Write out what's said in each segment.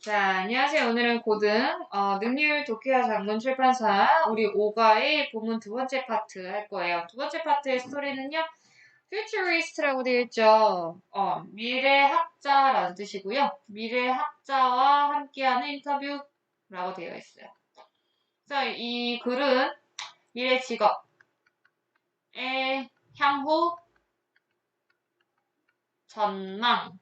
자, 안녕하세요. 오늘은 고등 능률 도쿄와 장문 출판사 우리 5과의 본문 두 번째 파트 할 거예요. 두 번째 파트의 스토리는요. futurist라고 되어 있죠. 미래학자라는 뜻이고요. 미래학자와 함께하는 인터뷰라고 되어 있어요. 자, 이 글은 미래 직업의 향후 전망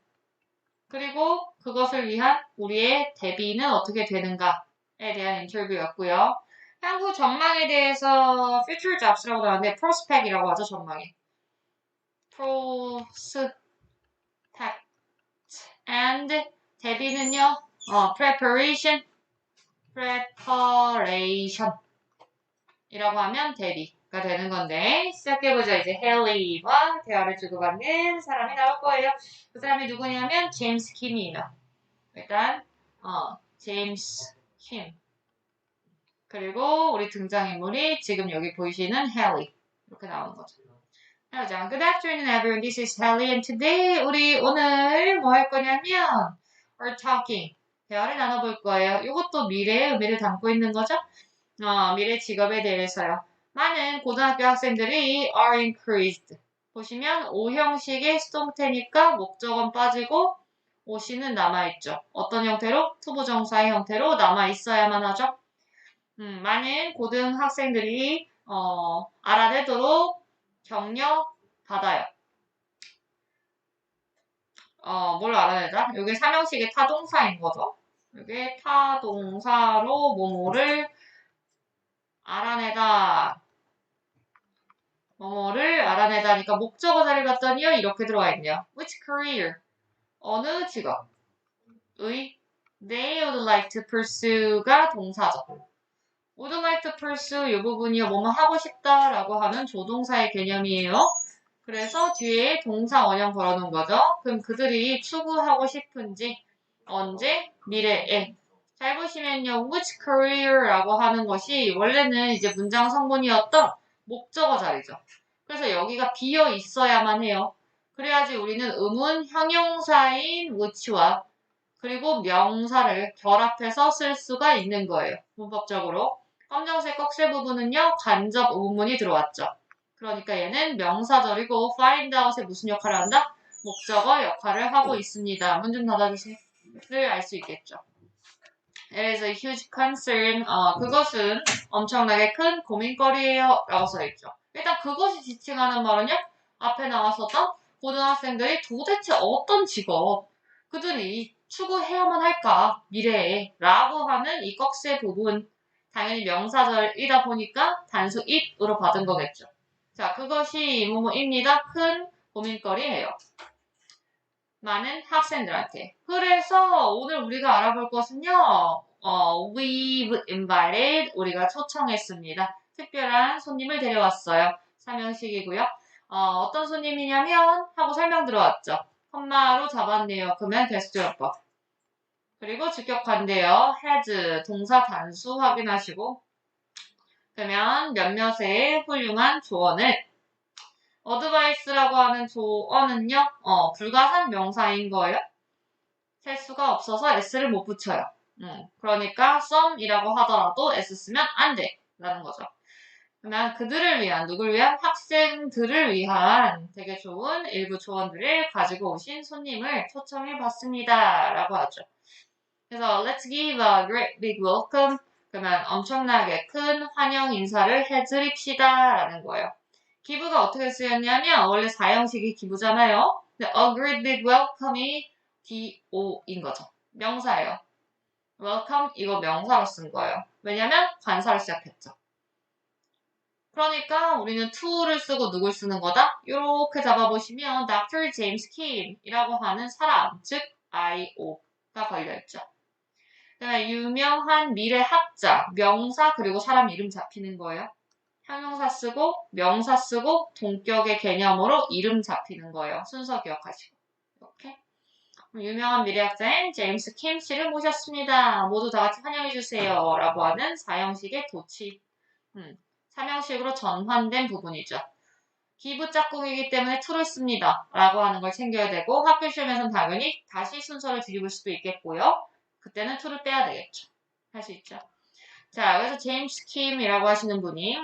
그리고 그것을 위한 우리의 대비는 어떻게 되는가에 대한 인터뷰였고요. 향후 전망에 대해서 future jobs라고 나왔는데 prospect이라고 하죠, 전망에. prospect and 대비는요, preparation 이라고 하면 대비가 되는 건데 시작해보자. 이제 헨리와 대화를 주고받는 사람이 나올 거예요. 그 사람이 누구냐면 제임스 킴이에요. 일단 제임스 킴. 그리고 우리 등장인물이 지금 여기 보이시는 헨리. 이렇게 나오는 거죠. 자, Good afternoon, everyone. This is Helly, and today 우리 오늘 뭐 할 거냐면 we're talking. 대화를 나눠볼 거예요. 이것도 미래의 의미를 담고 있는 거죠. 미래 직업에 대해서요. 많은 고등학교 학생들이 are increased. 보시면 O 형식의 수동태니까 목적은 빠지고 OC는 남아있죠. 어떤 형태로? 투부정사의 형태로 남아있어야만 하죠. 많은 고등학생들이 알아내도록 격려 받아요. 뭘 알아내자? 이게 삼형식의 타동사인 거죠. 이게 타동사로 뭐뭐를 알아내다. 뭐뭐를 알아내다니까 목적어 자리를 봤더니요. 이렇게 들어와 있네요. Which career? 어느 직업의 they would like to pursue가 동사죠. would like to pursue 이 부분이요. 뭐뭐 하고 싶다라고 하는 조동사의 개념이에요. 그래서 뒤에 동사 원형 걸어놓은 거죠. 그럼 그들이 추구하고 싶은지 언제? 미래에. 잘 보시면요. which career라고 하는 것이 원래는 이제 문장 성분이었던 목적어 자리죠. 그래서 여기가 비어 있어야만 해요. 그래야지 우리는 의문 형용사인 which와 그리고 명사를 결합해서 쓸 수가 있는 거예요. 문법적으로. 검정색 꺽쇠 부분은요. 간접 의문문이 들어왔죠. 그러니까 얘는 명사절이고 find out에 무슨 역할을 한다? 목적어 역할을 하고 있습니다. 문 좀 닫아주세요. 를 알 수 있겠죠. It is a huge concern. 그것은 엄청나게 큰 고민거리예요. 라고 써있죠. 일단 그것이 지칭하는 말은요. 앞에 나왔었던 고등학생들이 도대체 어떤 직업 그들이 추구해야만 할까 미래에 라고 하는 이 꺽쇠 부분 당연히 명사절이다 보니까 단수 it으로 받은 거겠죠. 자, 그것이 뭐뭐입니다. 큰 고민거리예요. 많은 학생들한테. 그래서 오늘 우리가 알아볼 것은요. we've invited 우리가 초청했습니다. 특별한 손님을 데려왔어요. 삼형식이고요. 어떤 손님이냐면 하고 설명 들어왔죠. 컴마로 잡았네요. 그러면 게스트요법. 그리고 주격관대요. has 동사 단수 확인하시고 그러면 몇몇의 훌륭한 조언을 어드바이스라고 하는 조언은요, 불가산 명사인 거예요. 셀 수가 없어서 s를 못 붙여요. 그러니까 some이라고 하더라도 s 쓰면 안 돼. 라는 거죠. 그러면 그들을 위한, 누굴 위한? 학생들을 위한 되게 좋은 일부 조언들을 가지고 오신 손님을 초청해 봤습니다. 라고 하죠. 그래서 let's give a great big welcome. 그러면 엄청나게 큰 환영 인사를 해드립시다. 라는 거예요. 기부가 어떻게 쓰였냐면 원래 4형식이 기부잖아요. 근데 a great big welcome이 DO인 거죠. 명사예요. welcome 이거 명사로 쓴 거예요. 왜냐면 관사로 시작했죠. 그러니까 우리는 to를 쓰고 누굴 쓰는 거다? 이렇게 잡아보시면 Dr. James Kim이라고 하는 사람, 즉 IO가 걸려있죠. 그다음에 유명한 미래학자, 명사 그리고 사람 이름 잡히는 거예요. 형용사 쓰고 명사 쓰고 동격의 개념으로 이름 잡히는 거예요. 순서 기억하시고. 이렇게. 유명한 미래학자인 제임스 킴 씨를 모셨습니다. 모두 다 같이 환영해주세요. 라고 하는 4형식의 도치. 3형식으로 전환된 부분이죠. 기부 짝꿍이기 때문에 to를 씁니다. 라고 하는 걸 챙겨야 되고 학교 시험에서는 당연히 다시 순서를 뒤집을 수도 있겠고요. 그때는 to를 빼야 되겠죠. 할 수 있죠. 자, 그래서 제임스 킴이라고 하시는 분이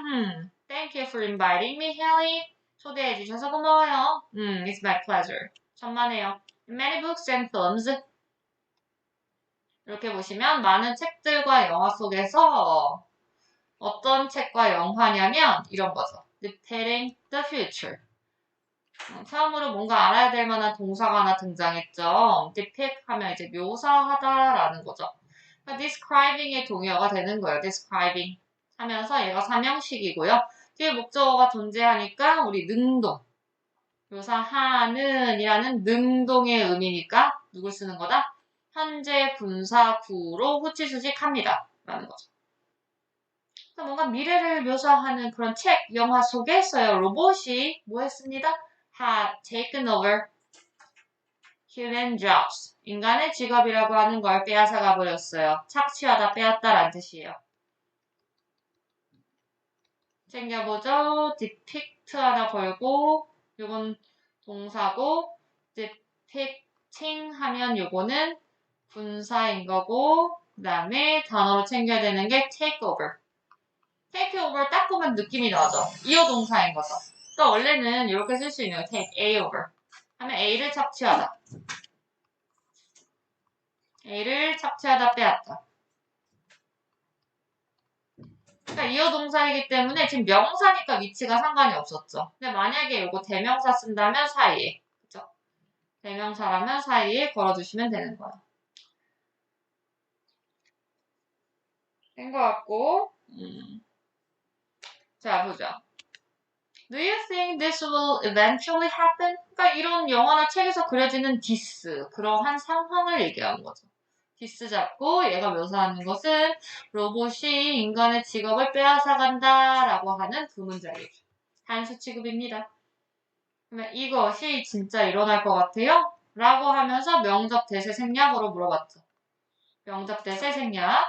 Thank you for inviting me, Haley. 초대해 주셔서 고마워요. It's my pleasure. 천만에요. Many books and films. 이렇게 보시면 많은 책들과 영화 속에서 어떤 책과 영화냐면 이런 거죠. Depicting the future. 처음으로 뭔가 알아야 될 만한 동사가 하나 등장했죠. depict 하면 이제 묘사하다라는 거죠. 그러니까 describing의 동의어가 되는 거예요. describing 하면서 얘가 삼형식이고요. 뒤에 목적어가 존재하니까 우리 능동, 묘사하는 이라는 능동의 의미니까 누굴 쓰는 거다? 현재 분사 구로 후치수식합니다. 라는 거죠. 그러니까 뭔가 미래를 묘사하는 그런 책, 영화 속에서요. 로봇이 뭐 했습니다? had taken over human jobs. 인간의 직업이라고 하는 걸 빼앗아가 버렸어요. 착취하다, 빼앗다라는 뜻이에요. 챙겨보죠. depict 하나 걸고 요건 동사고 depicting 하면 요거는 분사인 거고 그 다음에 단어로 챙겨야 되는 게 take over. take over 딱 보면 느낌이 나죠. 이어 동사인 거죠. 그러니까 원래는 이렇게 쓸 수 있는 거예요. take A over 하면 A를 착취하다. A를 착취하다 빼앗다. 그러니까 이어 동사이기 때문에 지금 명사니까 위치가 상관이 없었죠. 근데 만약에 이거 대명사 쓴다면 사이에, 그죠? 대명사라면 사이에 걸어주시면 되는 거예요. 된 것 같고, 자 보자. Do you think this will eventually happen? 그러니까 이런 영화나 책에서 그려지는 this, 그러한 상황을 얘기하는 거죠. this 잡고 얘가 묘사하는 것은 로봇이 인간의 직업을 빼앗아간다 라고 하는 그 문장이죠. 단수 취급입니다. 그러면 이것이 진짜 일어날 것 같아요? 라고 하면서 명접 대세 생략으로 물어봤죠. 명접 대세 생략.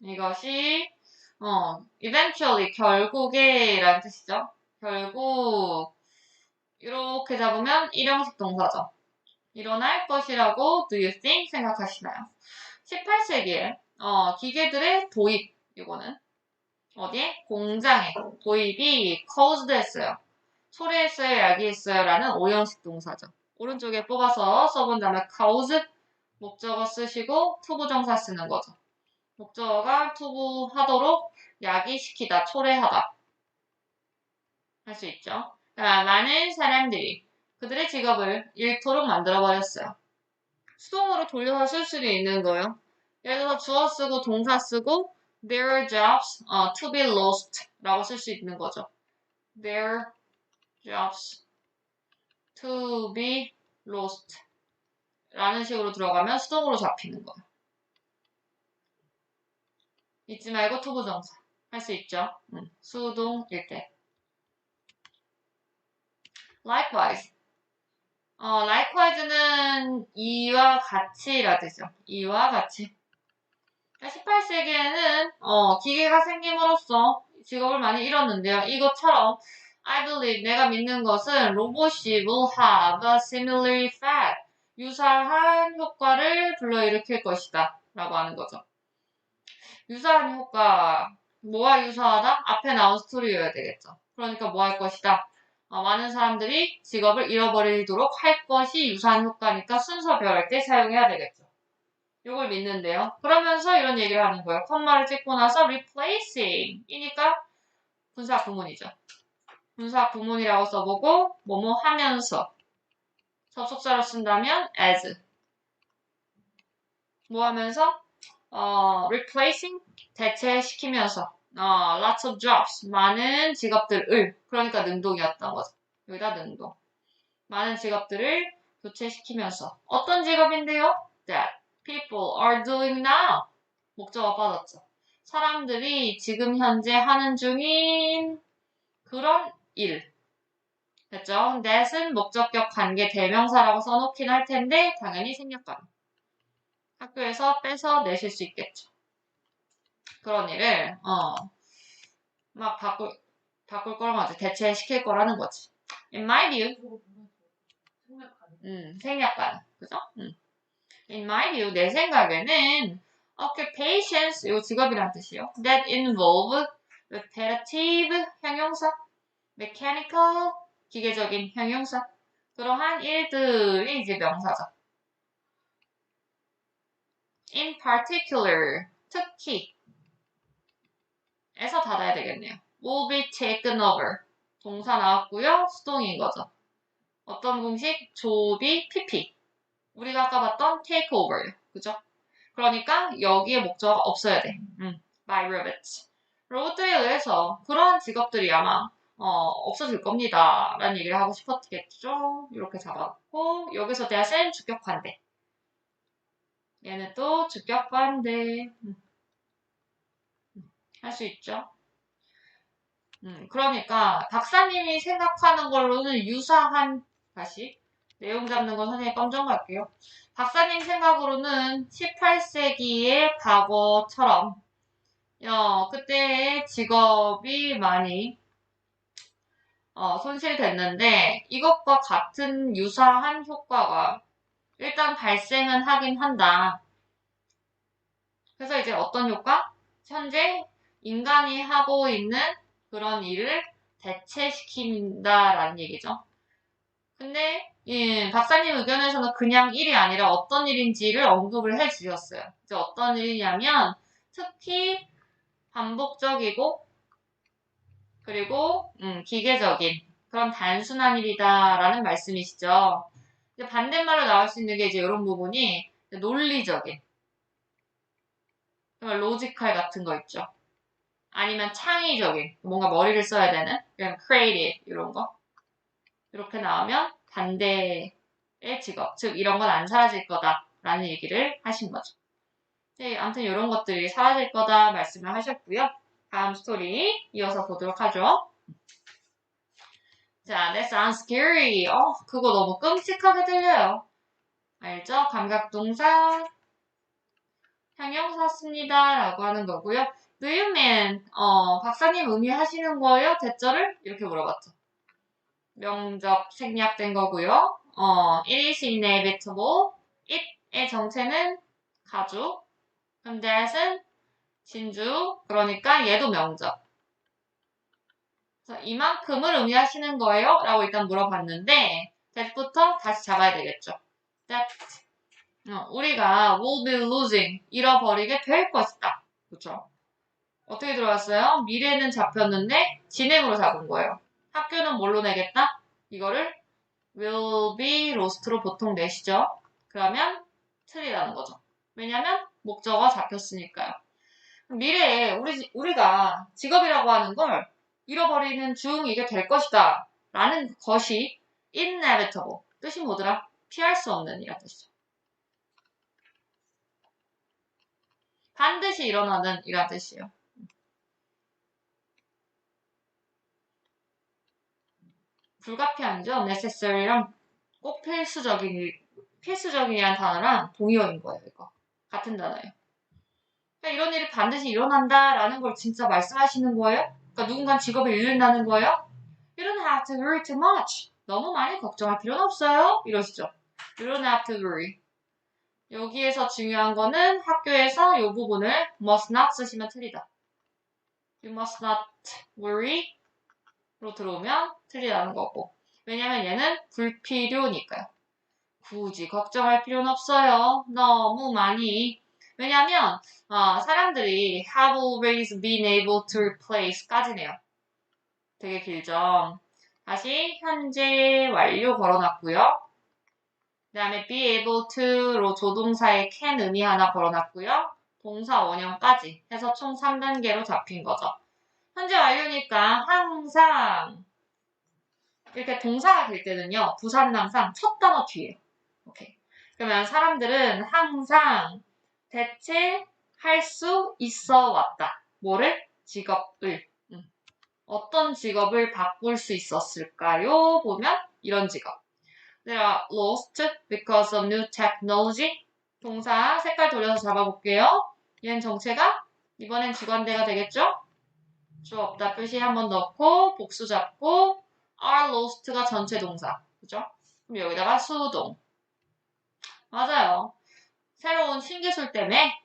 이것이 eventually 결국에 라는 뜻이죠. 결국 이렇게 잡으면 일형식 동사죠. 일어날 것이라고 do you think 생각하시나요? 18세기에 기계들의 도입 이거는 어디에? 공장에 도입이 caused 했어요. 초래했어요, 야기했어요 라는 오형식 동사죠. 오른쪽에 뽑아서 써본 다음에 cause 목적어 쓰시고 투부정사 쓰는 거죠. 목적어가 투부하도록 야기시키다, 초래하다 할 수 있죠. 그러니까 많은 사람들이 그들의 직업을 잃도록 만들어버렸어요. 수동으로 돌려서 쓸 수도 있는 거예요. 예를 들어서 주어 쓰고 동사 쓰고 their jobs to be lost 라고 쓸 수 있는 거죠. their jobs to be lost 라는 식으로 들어가면 수동으로 잡히는 거예요. 잊지 말고 투부정사 할 수 있죠. 수동일 때. likewise. likewise는 이와 같이라 뜻이죠. 이와 같이. 18세기에는 기계가 생김으로써 직업을 많이 잃었는데요. 이것처럼 I believe 내가 믿는 것은 로봇이 will have a similar effect. 유사한 효과를 불러일으킬 것이다. 라고 하는 거죠. 유사한 효과. 뭐와 유사하다? 앞에 나온 스토리여야 되겠죠. 그러니까 뭐 할 것이다? 많은 사람들이 직업을 잃어버리도록 할 것이 유사한 효과니까 순서별할 때 사용해야 되겠죠. 이걸 믿는데요. 그러면서 이런 얘기를 하는 거예요. 콤마를 찍고 나서 replacing 이니까 분사 구문이죠. 분사 구문이라고 써보고 뭐뭐 하면서 접속사로 쓴다면 as 뭐 하면서 replacing 대체시키면서 lots of jobs 많은 직업들을 그러니까 능동이었던 거죠. 여기다 능동 많은 직업들을 교체시키면서 어떤 직업인데요? that people are doing now 목적어 빠졌죠. 사람들이 지금 현재 하는 중인 그런 일 됐죠? that은 목적격 관계 대명사라고 써놓긴 할 텐데 당연히 생략감 학교에서 빼서 내실 수 있겠죠. 그런 일을 막 바꿀 거라는 거지. 대체시킬 거라는 거지. In my view 생략가능. 그죠? in my view, 내 생각에는 occupations, 요 직업이란 뜻이요. that involve repetitive 형용사, mechanical, 기계적인 형용사. 그러한 일들이 이제 명사죠. in particular, 특히 에서 닫아야 되겠네요. will be taken over. 동사 나왔고요. 수동인 거죠. 어떤 공식? 조비, PP. 우리가 아까 봤던 take over요. 그죠? 그러니까 여기에 목적어가 없어야 돼. by robots. 로봇들에 의해서 그러한 직업들이 아마 없어질 겁니다. 라는 얘기를 하고 싶었겠죠. 이렇게 잡았고 여기서 대하신 주격관대. 얘는 또 주격관대. 할 수 있죠. 그러니까 박사님이 생각하는 걸로는 유사한 다시 내용 잡는 건 선생님 깜짝 갈게요. 박사님 생각으로는 18세기의 과거처럼 그때의 직업이 많이 손실됐는데 이것과 같은 유사한 효과가 일단 발생은 하긴 한다. 그래서 이제 어떤 효과? 현재 인간이 하고 있는 그런 일을 대체시킨다라는 얘기죠. 근데 박사님 의견에서는 그냥 일이 아니라 어떤 일인지를 언급을 해주셨어요. 이제 어떤 일이냐면 특히 반복적이고 그리고 기계적인 그런 단순한 일이다라는 말씀이시죠. 이제 반대말로 나올 수 있는 게 이제 이런 부분이 논리적인 로지컬 같은 거 있죠. 아니면 창의적인 뭔가 머리를 써야 되는 그냥 creative 이런 거 이렇게 나오면 반대의 직업 즉 이런 건 안 사라질 거다라는 얘기를 하신 거죠. 네, 아무튼 이런 것들이 사라질 거다 말씀을 하셨고요. 다음 스토리 이어서 보도록 하죠. 자, that sounds scary. 그거 너무 끔찍하게 들려요. 알죠? 감각동사 형용사 씁니다 라고 하는 거고요. Do you mean 박사님 의미하시는 거예요? 대절을? 이렇게 물어봤죠. 명접 생략된 거고요. it is inevitable. it의 정체는 가주. 그럼 that은 진주. 그러니까 얘도 명접. 그래서 이만큼을 의미하시는 거예요? 라고 일단 물어봤는데 that부터 다시 잡아야 되겠죠. that 우리가 will be losing 잃어버리게 될 것이다. 그렇죠? 어떻게 들어왔어요? 미래는 잡혔는데 진행으로 잡은 거예요. 학교는 뭘로 내겠다? 이거를 will be lost로 보통 내시죠. 그러면 틀리다는 거죠. 왜냐면 목적어 잡혔으니까요. 미래에 우리가 직업이라고 하는 걸 잃어버리는 중 이게 될 것이다 라는 것이 inevitable. 뜻이 뭐더라? 피할 수 없는 이란 뜻이죠. 반드시 일어나는 이란 뜻이에요. 불가피한이죠. necessary랑 꼭 필수적이라는 단어랑 동의어인 거예요. 이거 같은 단어예요. 그러니까 이런 일이 반드시 일어난다라는 걸 진짜 말씀하시는 거예요? 그러니까 누군가 직업을 잃는다는 거예요? You don't have to worry too much. 너무 많이 걱정할 필요는 없어요. 이러시죠. You don't have to worry. 여기에서 중요한 거는 학교에서 이 부분을 must not 쓰시면 틀리다. You must not worry 로 들어오면 틀리다는 거고. 왜냐면 얘는 불필요니까요. 굳이 걱정할 필요는 없어요. 너무 많이. 왜냐면 사람들이 have always been able to replace 까지네요. 되게 길죠. 다시 현재 완료 걸어놨고요. 그 다음에 be able to로 조동사의 can 의미 하나 걸어놨고요. 동사 원형까지 해서 총 3단계로 잡힌 거죠. 현재 완료니까 항상 이렇게 동사가 될 때는요. 부사는 항상 첫 단어 뒤에. 오케이. 그러면 사람들은 항상 대체할 수 있어 왔다. 뭐를? 직업을. 어떤 직업을 바꿀 수 있었을까요? 보면 이런 직업. They are lost because of new technology. 동사 색깔 돌려서 잡아볼게요. 얘는 정체가 이번엔 주관대가 되겠죠? 주 없다 표시 한번 넣고 복수 잡고 are lost가 전체 동사. 그죠? 그럼 여기다가 수동. 맞아요. 혹은 신기술 때문에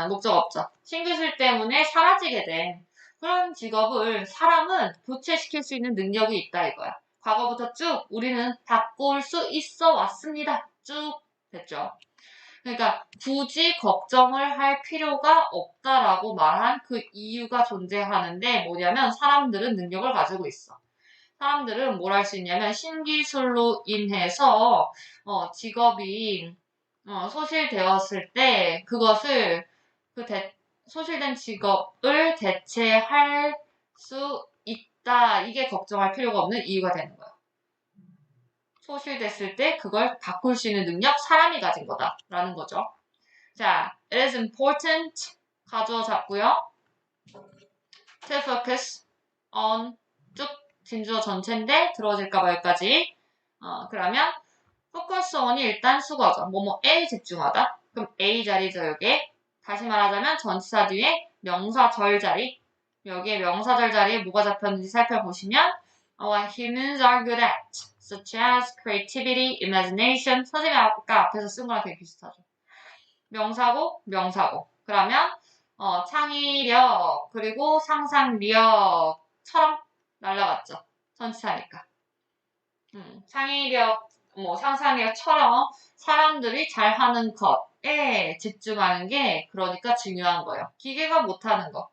목적 없죠. 신기술 때문에 사라지게 된 그런 직업을 사람은 교체시킬 수 있는 능력이 있다 이거야. 과거부터 쭉 우리는 바꿀 수 있어 왔습니다. 쭉 됐죠. 그러니까 굳이 걱정을 할 필요가 없다라고 말한 그 이유가 존재하는데 뭐냐면 사람들은 능력을 가지고 있어. 사람들은 뭘 할 수 있냐면 신기술로 인해서 직업이 소실되었을 때 그것을 소실된 직업을 대체할 수 있다. 이게 걱정할 필요가 없는 이유가 되는 거야. 소실됐을 때 그걸 바꿀 수 있는 능력 사람이 가진 거다라는 거죠. 자, it is important 가주어 잡고요. to focus on 쭉 진주어 전체인데 들어질까봐 여기까지. 그러면 focus on이 일단 수거죠. 뭐뭐에 집중하다. 그럼 A 자리죠, 여기에. 다시 말하자면 전치사 뒤에 명사절 자리. 여기에 명사절 자리에 뭐가 잡혔는지 살펴보시면 what humans are good at, such as creativity, imagination. 선생님이 아까 앞에서 쓴 거랑 되게 비슷하죠. 명사고, 명사고. 그러면 창의력, 그리고 상상력처럼 날라갔죠. 전치사니까. 창의력, 상상력처럼 사람들이 잘하는 것에 집중하는 게 그러니까 중요한 거예요. 기계가 못하는 거.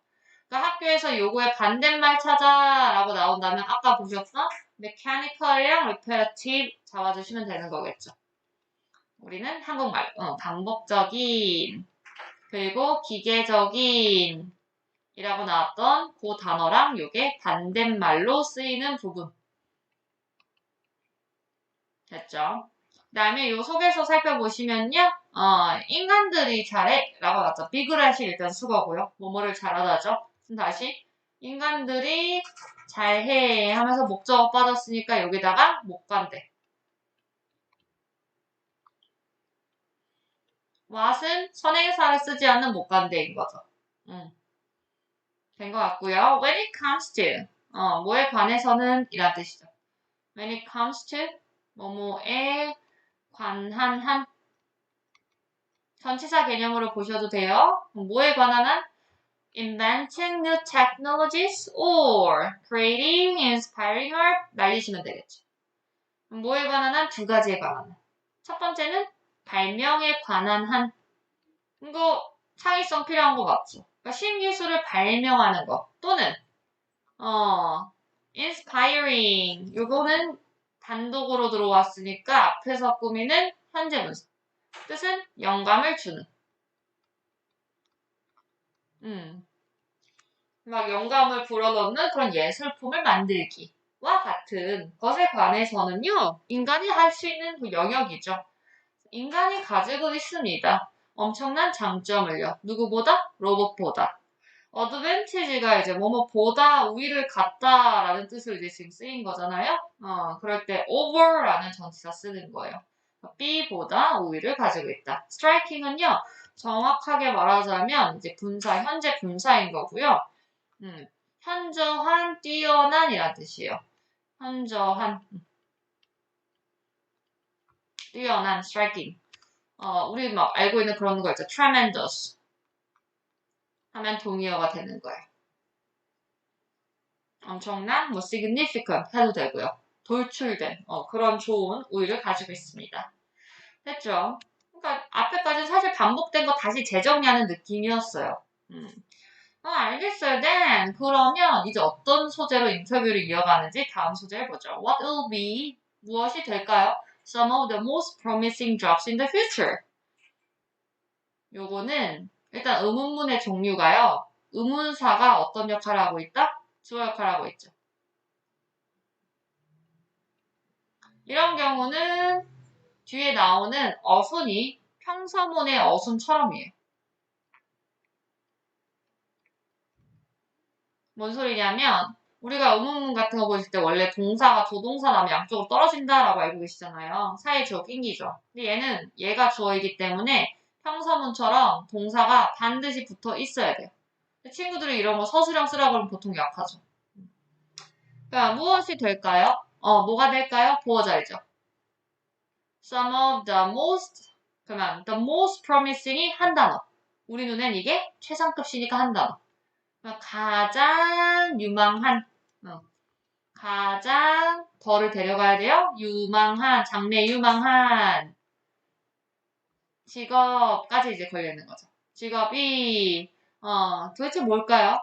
그러니까 학교에서 요거의 반대말 찾아라고 나온다면 아까 보셨던 mechanical이랑 repetitive 잡아주시면 되는 거겠죠. 우리는 한국말, 반복적인, 그리고 기계적인 이라고 나왔던 그 단어랑 요게 반대말로 쓰이는 부분. 됐죠? 그 다음에 요 속에서 살펴보시면요, 인간들이 잘해 라고 나왔죠. 비그렛이 일단 수거고요. 뭐뭐를 잘하다죠. 그럼 다시 인간들이 잘해 하면서 목적어 빠졌으니까 여기다가 못간대. what은 선행사를 쓰지 않는 못간대인 거죠. 된 것 같고요. when it comes to 뭐에 관해서는 이란 뜻이죠. when it comes to 뭐뭐에 관한 한 전치사 개념으로 보셔도 돼요. 뭐에 관한 한 inventing new technologies or creating inspiring art 날리시면 되겠죠. 뭐에 관한 한 두 가지에 관한 한. 첫 번째는 발명에 관한 한. 이거 창의성 필요한 거 맞죠? 그러니까 신기술을 발명하는 거 또는 inspiring 요거는 단독으로 들어왔으니까 앞에서 꾸미는 현재 분사. 뜻은 영감을 주는. 막 영감을 불어넣는 그런 예술품을 만들기와 같은 것에 관해서는요, 인간이 할 수 있는 그 영역이죠. 인간이 가지고 있습니다. 엄청난 장점을요. 누구보다? 로봇보다. 어드밴티지가 이제 뭐뭐보다 우위를 갖다라는 뜻으로 이제 지금 쓰인 거잖아요. 그럴 때 over라는 전치사 쓰는 거예요. B보다 우위를 가지고 있다. striking은요, 정확하게 말하자면 이제 분사, 현재 분사인 거고요. 현저한, 뛰어난이란 뜻이에요. 현저한, 뛰어난, striking. 우리 막 알고 있는 그런 거 있죠. tremendous 하면 동의어가 되는 거예요. 엄청난, significant 해도 되고요. 돌출된 그런 좋은 우위를 가지고 있습니다. 됐죠? 그러니까 앞에까지는 사실 반복된 거 다시 재정리하는 느낌이었어요. 알겠어요. then 그러면 이제 어떤 소재로 인터뷰를 이어가는지 다음 소재 해보죠. What will be 무엇이 될까요? Some of the most promising jobs in the future. 요거는 일단 의문문의 종류가요. 의문사가 어떤 역할을 하고 있다? 주어 역할을 하고 있죠. 이런 경우는 뒤에 나오는 어순이 평서문의 어순처럼이에요. 뭔 소리냐면 우리가 의문문 같은 거 보실 때 원래 동사가 조동사 나면 양쪽으로 떨어진다라고 알고 계시잖아요. 사이에 주어 낑기죠. 근데 얘는 얘가 주어이기 때문에 평서문처럼 동사가 반드시 붙어 있어야 돼요. 친구들이 이런 거 서술형 쓰라고 하면 보통 약하죠. 그러니까 무엇이 될까요? 뭐가 될까요? 보어자이죠. Some of the most 그러면 the most promising이 한 단어. 우리 눈엔 이게 최상급시니까 한 단어. 가장 유망한, 가장 더를 데려가야 돼요. 유망한, 장래 유망한 직업까지 이제 걸려있는 거죠. 직업이 도대체 뭘까요?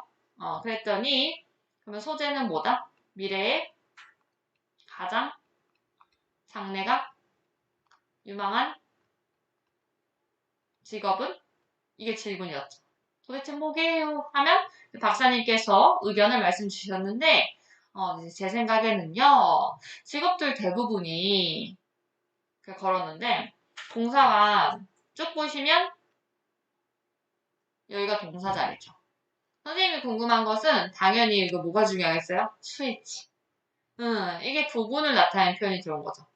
그랬더니 그러면 소재는 뭐다? 미래의 가장 장래가 유망한 직업은? 이게 질문이었죠. 도대체 뭐게요? 하면 박사님께서 의견을 말씀 주셨는데 제 생각에는요. 직업들 대부분이 걸었는데 동사가 쭉 보시면 여기가 동사 자리죠. 선생님이 궁금한 것은 당연히 이거 뭐가 중요하겠어요? 스위치. 이게 부분을 나타내는 표현이 들어온 거죠.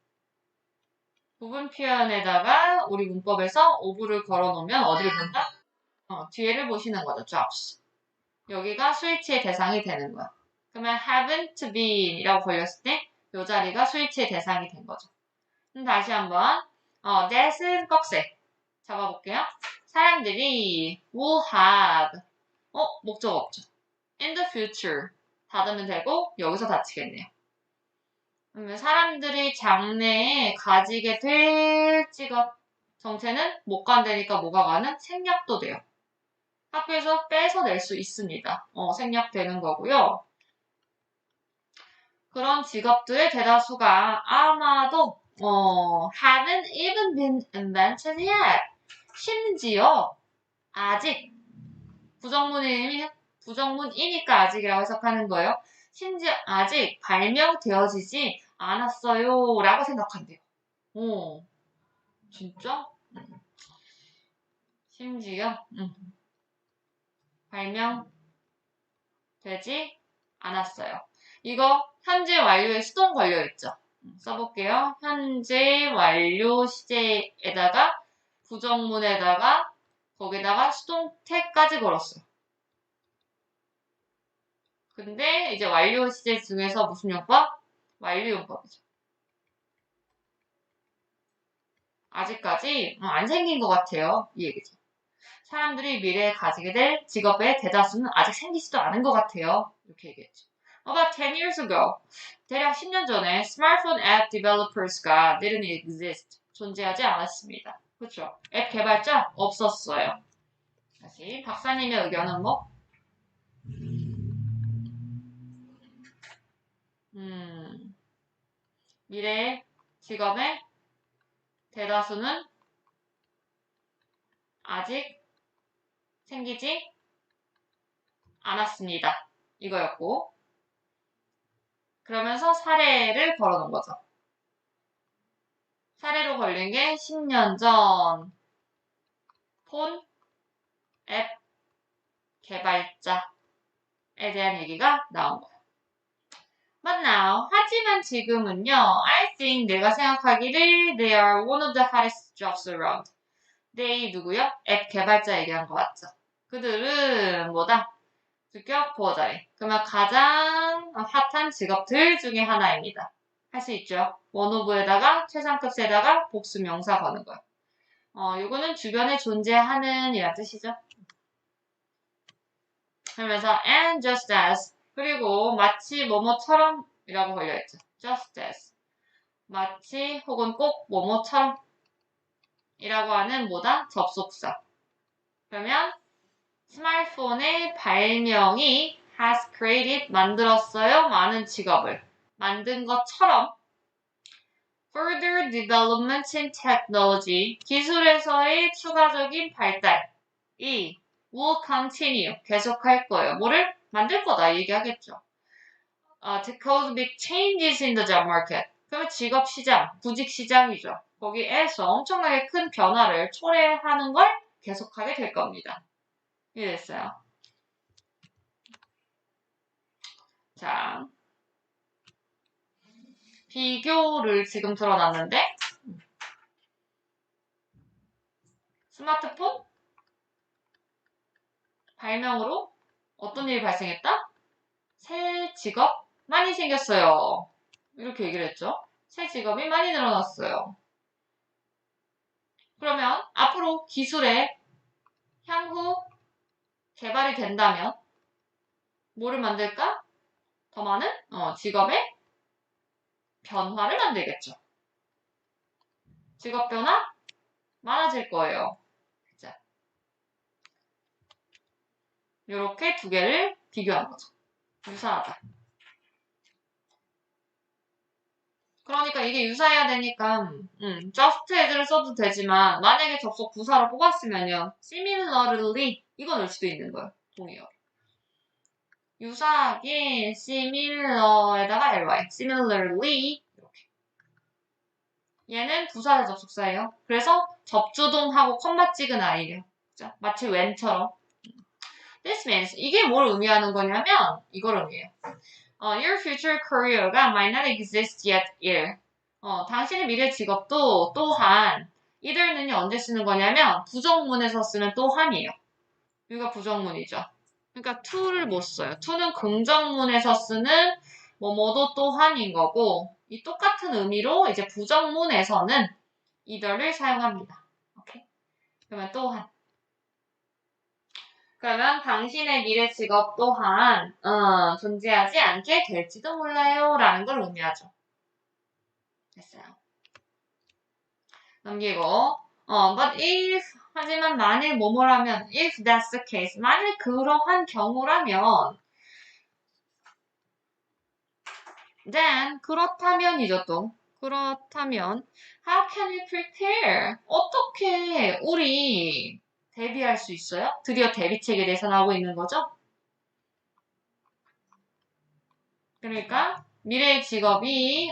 부분 표현에다가 우리 문법에서 오브를 걸어놓으면 어디를 본다? 뒤에를 보시는 거죠. jobs. 여기가 스위치의 대상이 되는 거야. 그러면 haven't been이라고 걸렸을 때 이 자리가 스위치의 대상이 된 거죠. 다시 한번 that은 꺽쇠 잡아볼게요. 사람들이 will have 목적 없죠. in the future 닫으면 되고 여기서 닫히겠네요. 그러면 사람들이 장래에 가지게 될 직업 정체는 못 간다니까 뭐가 가는? 생략도 돼요. 학교에서 뺏어낼 수 있습니다. 생략되는 거고요. 그런 직업들의 대다수가 아마도 haven't even been invented yet. 심지어 아직 부정문이니까 아직이라고 해석하는 거예요. 심지어 아직 발명되어지지 않았어요 라고 생각한대요. 진짜? 심지어 발명되지 않았어요. 이거 현재 완료에 수동 걸려있죠. 써볼게요. 현재 완료 시제에다가 부정문에다가 거기다가 수동 태까지 걸었어요. 근데 이제 완료 시제 중에서 무슨 용법? 완료 용법이죠. 아직까지 안 생긴 것 같아요. 이 얘기죠. 사람들이 미래에 가지게 될 직업의 대다수는 아직 생기지도 않은 것 같아요. 이렇게 얘기했죠. About 10 years ago, 대략 10년 전에 스마트폰 앱 developers가 didn't exist, 존재하지 않았습니다. 그렇죠? 앱 개발자 없었어요. 다시 박사님의 의견은 뭐? 미래의 직업의 대다수는 아직 생기지 않았습니다. 이거였고 그러면서 사례를 걸어놓은 거죠. 사례로 걸린 게 10년 전 폰 앱 개발자에 대한 얘기가 나온 거예요. But now, 하지만 지금은요, I think 내가 생각하기를 they are one of the hottest jobs around. they 누구요? 앱 개발자 얘기한 거 맞죠? 그들은 뭐다? 주격 보호자리. 그러면 가장 핫한 직업들 중에 하나입니다. 할 수 있죠. 원오브에다가 최상급세에다가 복수 명사 거는 거예요. 요거는 주변에 존재하는 이란 뜻이죠. 그러면서 and just as 그리고 마치 뭐뭐처럼 이라고 걸려있죠. just as 마치 혹은 꼭 뭐뭐처럼 이라고 하는 뭐다? 접속사. 그러면 스마트폰의 발명이 has created 만들었어요. 많은 직업을 만든 것처럼 further development in technology 기술에서의 추가적인 발달이 will continue 계속할 거예요. 뭐를 만들 거다 얘기하겠죠. To cause big changes in the job market. 그러면 직업 시장, 구직 시장이죠. 거기에서 엄청나게 큰 변화를 초래하는 걸 계속하게 될 겁니다. 이해됐어요? 자, 비교를 지금 들어놨는데 스마트폰 발명으로 어떤 일이 발생했다? 새 직업 많이 생겼어요. 이렇게 얘기를 했죠. 새 직업이 많이 늘어났어요. 그러면 앞으로 기술의 향후 개발이 된다면 뭐를 만들까? 더 많은 직업의 변화를 만들겠죠. 직업 변화 많아질 거예요. 자, 이렇게 두 개를 비교하는 거죠. 유사하다. 그러니까 이게 유사해야 되니까 just as를 써도 되지만 만약에 접속 부사로 뽑았으면요. similarly 이거 넣을 수도 있는 거예요. 동의어. 유사하게 similar에다가 ly, similarly 이렇게. 얘는 부사자 접속사예요. 그래서 접주동하고 컴마 찍은 아이래요. 마치 when처럼. This means 이게 뭘 의미하는 거냐면 이걸 의미해요. Your future career가 might not exist yet either. 당신의 미래 직업도 또한 either는요 언제 쓰는 거냐면 부정문에서 쓰는 또한이에요. 여기가 부정문이죠. 그러니까 to를 못 써요. to는 긍정문에서 쓰는 뭐뭐도 또한인 거고 이 똑같은 의미로 이제 부정문에서는 either를 사용합니다. 오케이? 그러면 또한. 그러면 당신의 미래 직업 또한 존재하지 않게 될지도 몰라요 라는 걸 의미하죠. 됐어요. 넘기고 but if 하지만 만일 뭐뭐라면 if that's the case 만일 그러한 경우라면 then 그렇다면이죠 또 그렇다면 how can we prepare 어떻게 우리 대비할 수 있어요? 드디어 대비책에 대해서 나오고 있는 거죠? 그러니까 미래의 직업이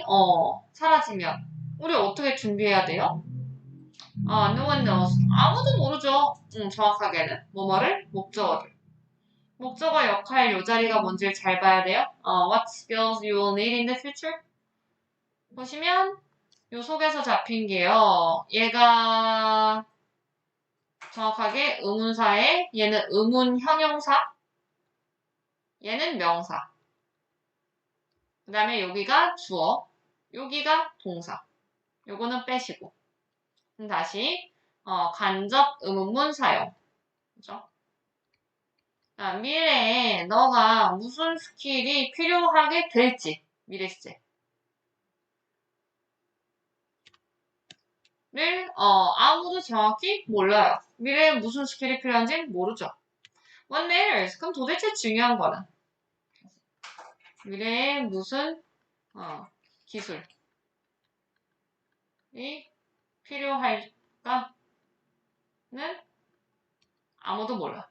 사라지면 우리 어떻게 준비해야 돼요? no one knows. 아무도 모르죠. 정확하게는 뭐뭐를 목적어를. 목적어 역할 요 자리가 뭔지를 잘 봐야 돼요. What skills you will need in the future? 보시면 요 속에서 잡힌 게요. 얘가 정확하게 의문사에 얘는 의문 형용사 얘는 명사 그 다음에 여기가 주어 여기가 동사 요거는 빼시고 다시 간접 의문문 사용 그죠? 미래에 너가 무슨 스킬이 필요하게 될지 미래 시제 를 아무도 정확히 몰라요. 미래에 무슨 스킬이 필요한지 모르죠. What matters? 그럼 도대체 중요한 거는 미래에 무슨 기술이 필요할까는 아무도 몰라.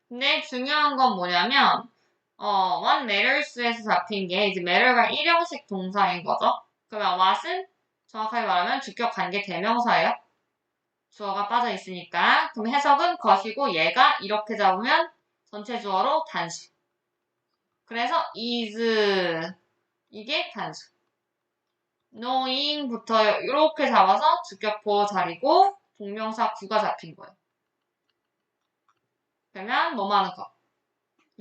근데 중요한 건 뭐냐면 what matters에서 잡힌 게 이제 matter가 일형식 동사인 거죠. 그러면 what은 정확하게 말하면 주격 관계 대명사예요. 주어가 빠져 있으니까. 그럼 해석은 것이고 얘가 이렇게 잡으면 전체 주어로 단수. 그래서 is 이게 단수. knowing부터 이렇게 잡아서 주격 보호 자리고 동명사 구가 잡힌 거예요. 그러면 뭐뭐 하는 거.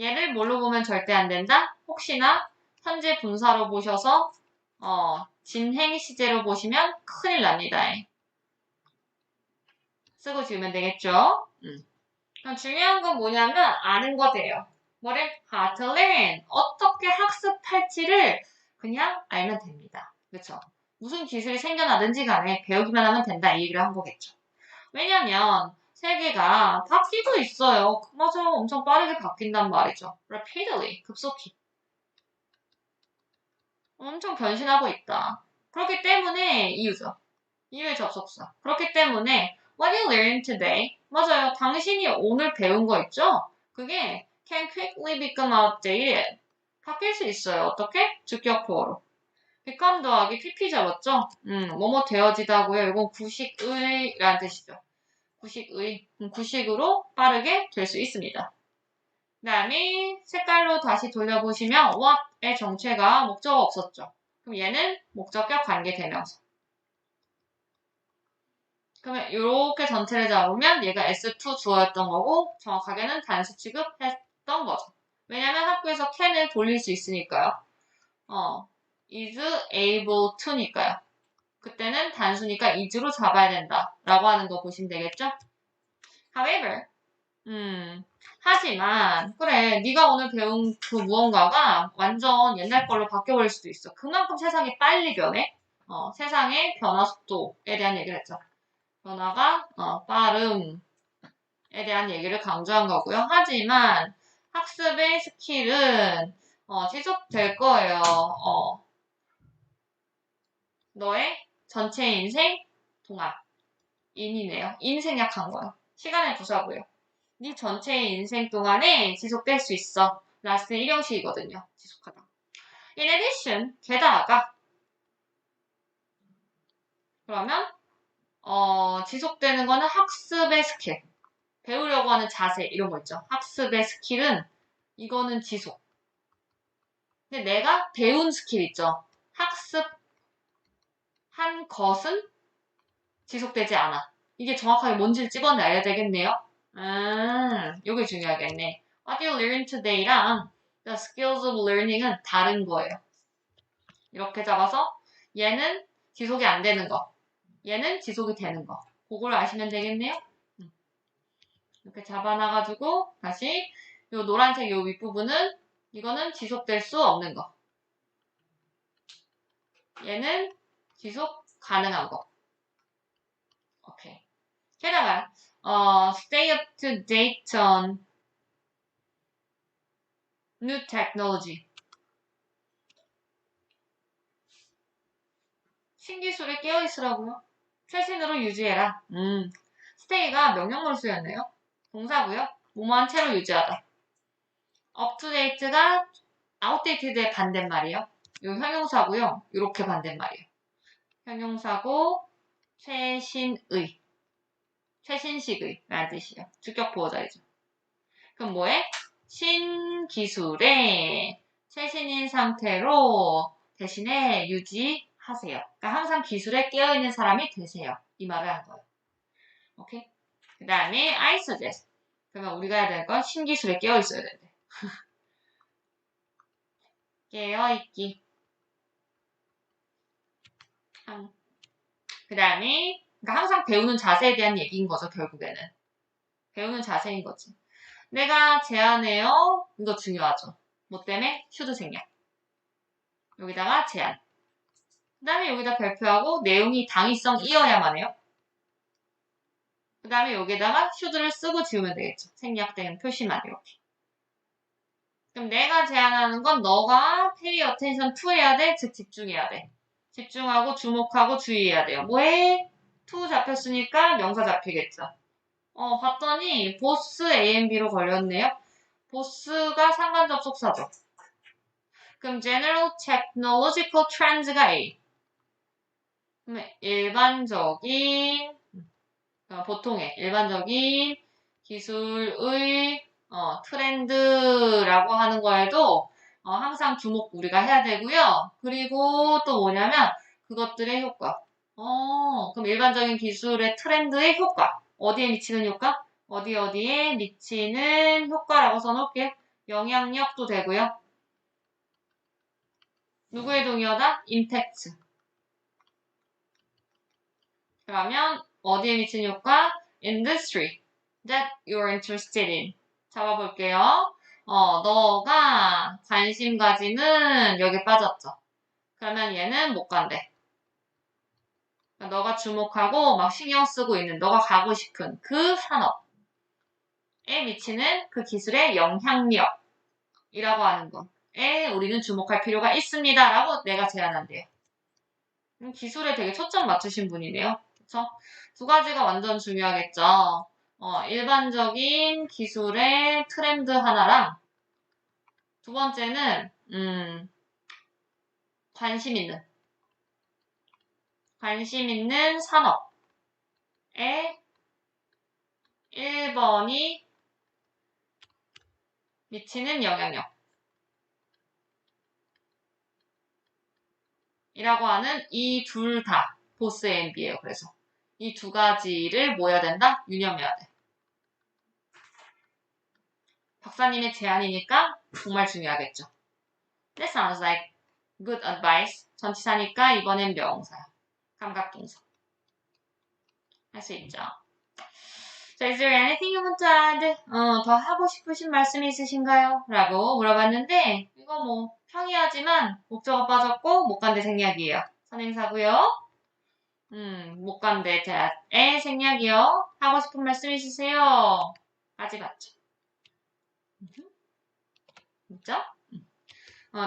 얘를 뭘로 보면 절대 안 된다? 혹시나 현재 분사로 보셔서 진행 시제로 보시면 큰일 납니다. 쓰고 지우면 되겠죠? 그럼 중요한 건 뭐냐면 아는 거예요. 뭐를? How to learn. 어떻게 학습할지를 그냥 알면 됩니다. 그렇죠? 무슨 기술이 생겨나든지 간에 배우기만 하면 된다 이 얘기를 한 거겠죠. 왜냐면 세계가 바뀌고 있어요. 맞아, 엄청 빠르게 바뀐단 말이죠. Rapidly, 급속히. 엄청 변신하고 있다. 그렇기 때문에 이유죠. 이유의 접속사. 그렇기 때문에 what you learned today 맞아요. 당신이 오늘 배운 거 있죠? 그게 can quickly become outdated. 바뀔 수 있어요. 어떻게? 주격보어로. become 더하기 pp 잡았죠? 뭐뭐 되어지다고요. 이건 구식의라는 뜻이죠. 구식의. 구식으로 빠르게 될 수 있습니다. 그 다음에 색깔로 다시 돌려보시면 what의 정체가 목적어 없었죠. 그럼 얘는 목적격 관계대명사. 그러면 이렇게 전체를 잡으면 얘가 S2 주어였던 거고 정확하게는 단수 취급했던 거죠. 왜냐면 학교에서 can을 돌릴 수 있으니까요. is able to니까요. 그때는 단수니까 is로 잡아야 된다. 라고 하는 거 보시면 되겠죠? However, 하지만 그래 네가 오늘 배운 그 무언가가 완전 옛날 걸로 바뀌어버릴 수도 있어. 그만큼 세상이 빨리 변해. 세상의 변화 속도에 대한 얘기를 했죠. 변화가 빠름에 대한 얘기를 강조한 거고요. 하지만 학습의 스킬은 지속될 거예요. 너의 전체 인생 동안 인이네요. 인생략한 거예요. 시간의 부사고요. 네 전체 인생 동안에 지속될 수 있어. 라스트 1형식이거든요. 지속하다. In addition, 게다가 그러면 지속되는 거는 학습의 스킬. 배우려고 하는 자세 이런 거 있죠. 학습의 스킬은 이거는 지속. 근데 내가 배운 스킬 있죠. 학습한 것은 지속되지 않아. 이게 정확하게 뭔지를 집어내야 되겠네요. 이게 중요하겠네. What you learn today랑 the skills of learning은 다른 거예요. 이렇게 잡아서 얘는 지속이 안 되는 거. 얘는 지속이 되는 거. 그걸 아시면 되겠네요. 이렇게 잡아놔가지고 다시 요 노란색 요 윗부분은 이거는 지속될 수 없는 거. 얘는 지속 가능한 거. 오케이. 게다가 stay up to date on new technology. 신기술에 깨어있으라고요. 최신으로 유지해라. stay가 명령어로 쓰였네요. 동사고요. 뭐뭐한 채로 유지하다. up to date가 outdated의 반대말이에요. 요 형용사고요. 요렇게 반대말이에요. 형용사고 최신의, 최신식의 라는 뜻이에요. 주격 보호자이죠. 그럼 뭐해? 신기술의 최신인 상태로 대신에 유지하세요. 그러니까 항상 기술에 깨어있는 사람이 되세요. 이 말을 한 거예요. 오케이? 그 다음에 I suggest. 그러면 우리가 해야 될 건 신기술에 깨어있어야 된대. 깨어있기. 그 다음에 그러니까 항상 배우는 자세에 대한 얘기인 거죠. 결국에는. 배우는 자세인 거지. 내가 제안해요. 이거 중요하죠. 뭐 때문에? 슈드 생략. 여기다가 제안. 그 다음에 여기다 발표하고 내용이 당위성이어야만 해요. 그 다음에 여기다가 슈드를 쓰고 지우면 되겠죠. 생략된 표시만 이렇게. 그럼 내가 제안하는 건 너가 pay attention to 해야 돼. 즉 집중해야 돼. 집중하고 주목하고 주의해야 돼요. 뭐해? to 잡혔으니까 명사 잡히겠죠. 봤더니 보스 A&B로 걸렸네요. 보스가 상관 접속사죠. 그럼 general technological trends가 A. 그럼 일반적인 보통의 일반적인 기술의 트렌드라고 하는 거에도 항상 주목 우리가 해야 되고요. 그리고 또 뭐냐면 그것들의 효과. 그럼 일반적인 기술의 트렌드의 효과. 어디에 미치는 효과? 어디에 미치는 효과라고 써놓을게요. 영향력도 되고요. 누구의 동의어다? 임팩트. 그러면 어디에 미치는 효과? Industry that you're interested in. 잡아볼게요. 너가 관심 가지는 여기 빠졌죠. 그러면 얘는 못 간대. 너가 주목하고 막 신경 쓰고 있는 너가 가고 싶은 그 산업에 미치는 그 기술의 영향력이라고 하는 것에 우리는 주목할 필요가 있습니다. 라고 내가 제안한대요. 기술에 되게 초점 맞추신 분이네요. 그쵸? 두 가지가 완전 중요하겠죠. 일반적인 기술의 트렌드 하나랑 두 번째는 관심 있는 산업에 1번이 미치는 영향력 이라고 하는 이 둘 다 보스 A&B예요. 그래서 이 두 가지를 뭐 해야 된다? 유념해야 돼. 박사님의 제안이니까 정말 중요하겠죠. That sounds like good advice. 전치사니까 이번엔 명사야. 감각동사. 할 수 있죠. So, is there anything you want to add? 더 하고 싶으신 말씀이 있으신가요? 라고 물어봤는데, 이거 뭐, 평이하지만, 목적어 빠졌고, 못 간대 생략이에요. 선행사고요. 못 간대 that의 생략이요. 하고 싶은 말씀 있으세요? 까지 봤죠. 있죠?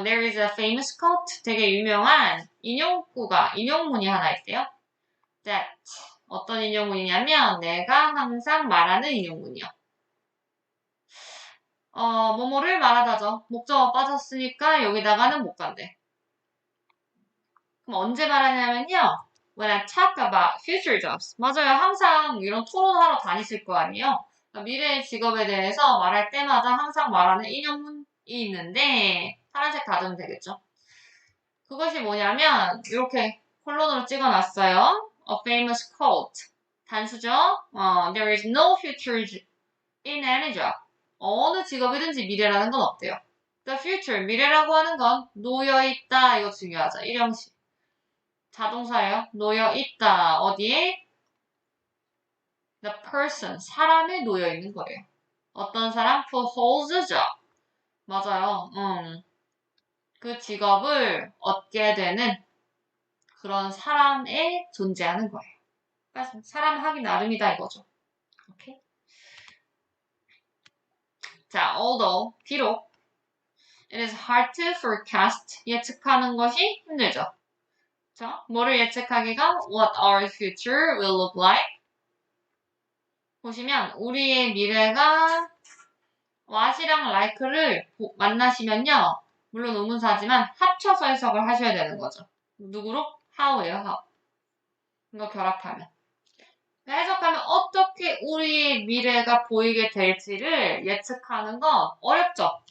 There is a famous quote. 되게 유명한 인용문이 하나 있대요. That. 어떤 인용문이냐면, 내가 항상 말하는 인용문이요. 뭐뭐를 말하다죠. 목적어 빠졌으니까 여기다가는 못 간대. 그럼 언제 말하냐면요. When I talk about future jobs. 맞아요. 항상 이런 토론하러 다니실 거 아니에요. 미래의 직업에 대해서 말할 때마다 항상 말하는 인용문이 있는데 파란색 닫으면 되겠죠. 그것이 뭐냐면 이렇게 콜론으로 찍어놨어요. A famous quote. 단수죠. There is no future in any job. 어느 직업이든지 미래라는 건 없대요. The future, 미래라고 하는 건 놓여있다. 이거 중요하죠. 일형식. 자동사예요. 놓여있다. 어디에? The person, 사람에 놓여있는 거예요. 어떤 사람? Who holds a job. 맞아요. 그 직업을 얻게 되는 그런 사람에 존재하는 거예요. 그러니까 사람 하기 나름이다 이거죠. 오케이? 자, although, 비록 it is hard to forecast, 예측하는 것이 힘들죠. 자, 뭐를 예측하기가 what our future will look like. 보시면 우리의 미래가 what이랑 like를 만나시면요. 물론 의문사지만 합쳐서 해석을 하셔야 되는 거죠. 누구로? how예요, how. 이거 결합하면. 해석하면 어떻게 우리의 미래가 보이게 될지를 예측하는 건 어렵죠.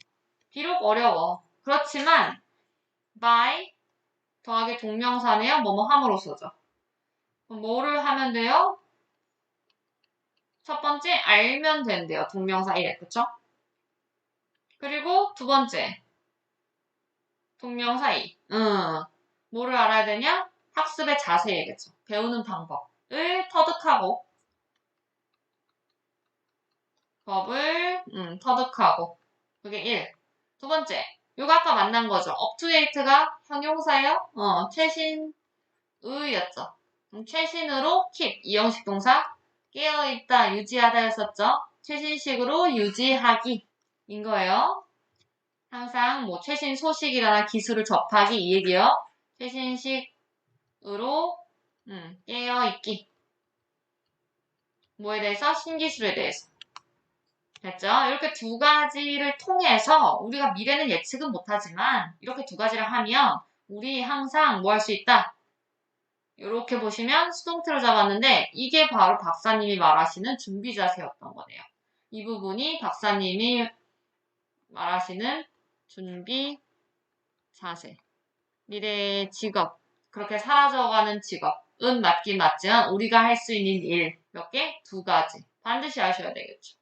비록 어려워. 그렇지만 by 더하기 동명사네요. 뭐뭐 함으로써죠. 그럼 뭐를 하면 돼요? 첫 번째 알면 된대요. 동명사 1에. 그쵸? 그리고 두 번째 동명사 2. 뭐를 알아야 되냐? 학습의 자세이겠죠. 배우는 방법을 터득하고 터득하고 그게 1. 두 번째 요거 아까 만난 거죠. up to date가 형용사예요. 최신의였죠. 최신으로 keep 이형식 동사 깨어있다 유지하다였었죠. 최신식으로 유지하기인 거예요. 항상 뭐 최신 소식이라나 기술을 접하기 이 얘기요. 최신식으로 깨어있기. 뭐에 대해서? 신기술에 대해서. 됐죠? 이렇게 두 가지를 통해서 우리가 미래는 예측은 못하지만 이렇게 두 가지를 하면 우리 항상 뭐 할 수 있다? 이렇게 보시면 수동태로 잡았는데 이게 바로 박사님이 말하시는 준비 자세였던 거네요. 이 부분이 박사님이 말하시는 준비 자세. 미래의 직업. 그렇게 사라져가는 직업은 맞긴 맞지만 우리가 할 수 있는 일 몇 개? 두 가지. 반드시 아셔야 되겠죠.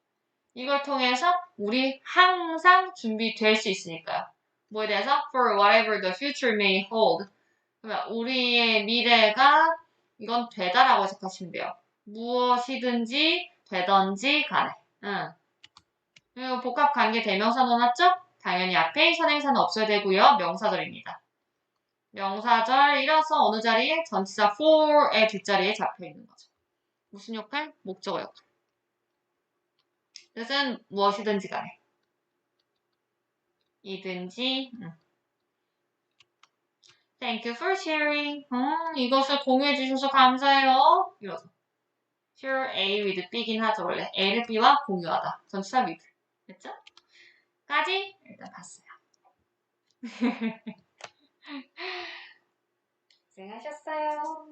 이걸 통해서 우리 항상 준비될 수 있으니까요. 뭐에 대해서? For whatever the future may hold. 그러면 우리의 미래가 이건 되다라고 해석하시면 돼요. 무엇이든지 되던지 간에. 그리고 복합관계 대명사 넣어놨죠? 당연히 앞에 선행사는 없어야 되고요. 명사절입니다. 명사절이라서 어느 자리에? 전치사 for의 뒷자리에 잡혀있는 거죠. 무슨 역할? 목적어 역할. 뜻은 무엇이든지 간에. 이든지. Thank you for sharing. 이것을 공유해 주셔서 감사해요. 이러죠. Share A with B긴 하죠. 원래 A를 B와 공유하다. 전치사 with. 됐죠? 까지 일단 봤어요. 고생하셨어요.